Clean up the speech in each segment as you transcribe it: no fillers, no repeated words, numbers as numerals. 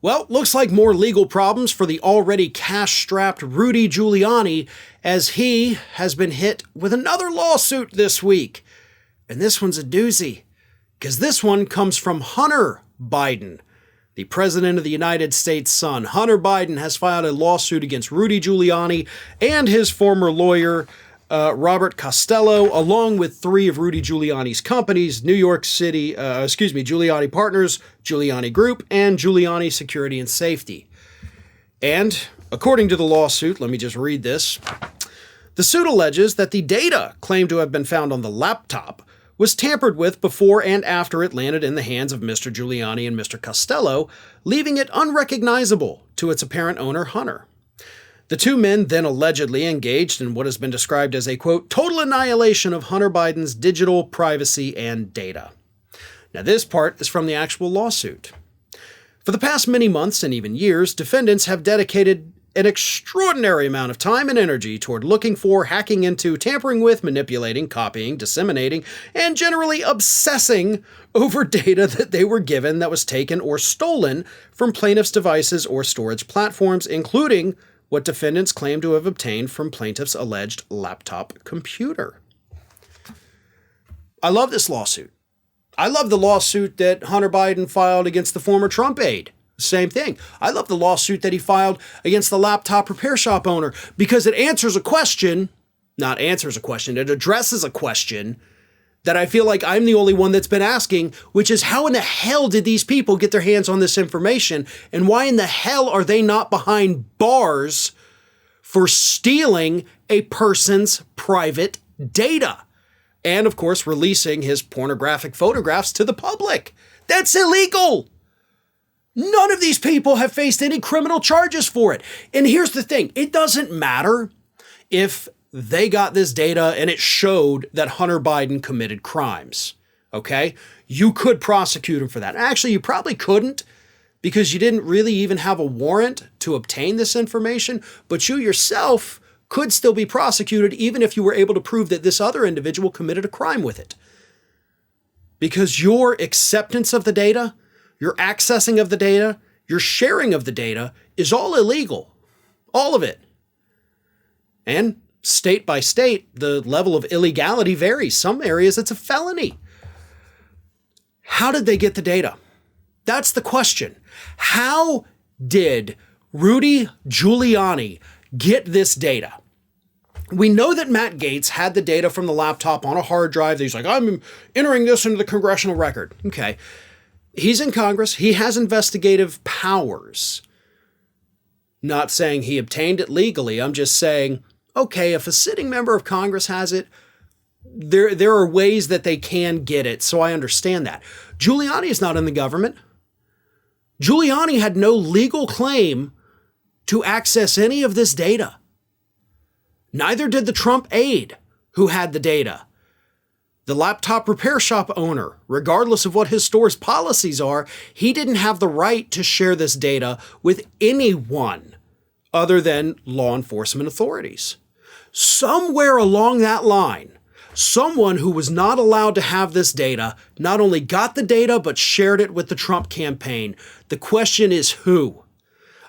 Well, looks like more legal problems for the already cash-strapped Rudy Giuliani, as he has been hit with another lawsuit this week. And this one's a doozy, because this one comes from Hunter Biden, the president of the United States' son. Hunter Biden has filed a lawsuit against Rudy Giuliani and his former lawyer, Robert Costello, along with three of Rudy Giuliani's companies, Giuliani Partners, Giuliani Group, and Giuliani Security and Safety. And according to the lawsuit, let me just read this. The suit alleges that the data claimed to have been found on the laptop was tampered with before and after it landed in the hands of Mr. Giuliani and Mr. Costello, leaving it unrecognizable to its apparent owner, Hunter. The two men then allegedly engaged in what has been described as a, quote, total annihilation of Hunter Biden's digital privacy and data. Now, this part is from the actual lawsuit. For the past many months and even years, defendants have dedicated an extraordinary amount of time and energy toward looking for, hacking into, tampering with, manipulating, copying, disseminating, and generally obsessing over data that they were given that was taken or stolen from plaintiffs' devices or storage platforms, including what defendants claim to have obtained from plaintiff's alleged laptop computer. I love this lawsuit. I love the lawsuit that Hunter Biden filed against the former Trump aide. Same thing. I love the lawsuit that he filed against the laptop repair shop owner because it answers a question, it addresses a question that I feel like I'm the only one that's been asking, which is how in the hell did these people get their hands on this information, and why in the hell are they not behind bars for stealing a person's private data? And of course, releasing his pornographic photographs to the public. That's illegal. None of these people have faced any criminal charges for it. And here's the thing, it doesn't matter if they got this data and it showed that Hunter Biden committed crimes, okay? You could prosecute him for that. Actually, you probably couldn't because you didn't really even have a warrant to obtain this information, but you yourself could still be prosecuted even if you were able to prove that this other individual committed a crime with it. Because your acceptance of the data, your accessing of the data, your sharing of the data is all illegal. All of it. And state by state, the level of illegality varies. Some areas it's a felony. How did they get the data? That's the question. How did Rudy Giuliani get this data? We know that Matt Gaetz had the data from the laptop on a hard drive. He's like, I'm entering this into the congressional record. Okay. He's in Congress. He has investigative powers. Not saying he obtained it legally. I'm just saying, okay, if a sitting member of Congress has it, there are ways that they can get it. So I understand that. Giuliani is not in the government. Giuliani had no legal claim to access any of this data. Neither did the Trump aide who had the data. The laptop repair shop owner, regardless of what his store's policies are, he didn't have the right to share this data with anyone other than law enforcement authorities. Somewhere along that line, someone who was not allowed to have this data not only got the data, but shared it with the Trump campaign. The question is who?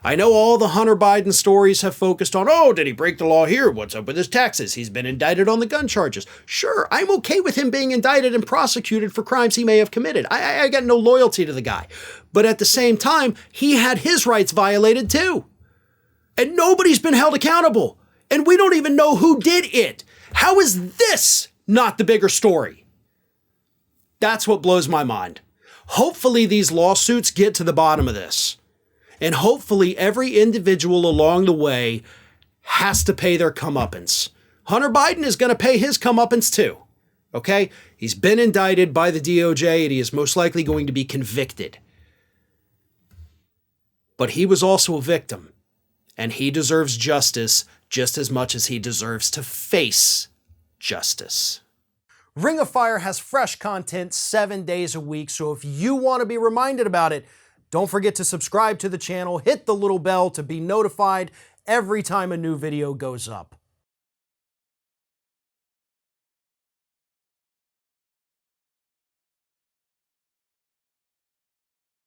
I know all the Hunter Biden stories have focused on, oh, did he break the law here? What's up with his taxes? He's been indicted on the gun charges. Sure, I'm okay with him being indicted and prosecuted for crimes he may have committed. I got no loyalty to the guy. But at the same time, he had his rights violated too. And nobody's been held accountable. And we don't even know who did it. How is this not the bigger story? That's what blows my mind. Hopefully these lawsuits get to the bottom of this. And hopefully every individual along the way has to pay their comeuppance. Hunter Biden is going to pay his comeuppance too. Okay? He's been indicted by the DOJ and he is most likely going to be convicted. But he was also a victim. And he deserves justice just as much as he deserves to face justice. Ring of Fire has fresh content 7 days a week, so if you want to be reminded about it, don't forget to subscribe to the channel, hit the little bell to be notified every time a new video goes up.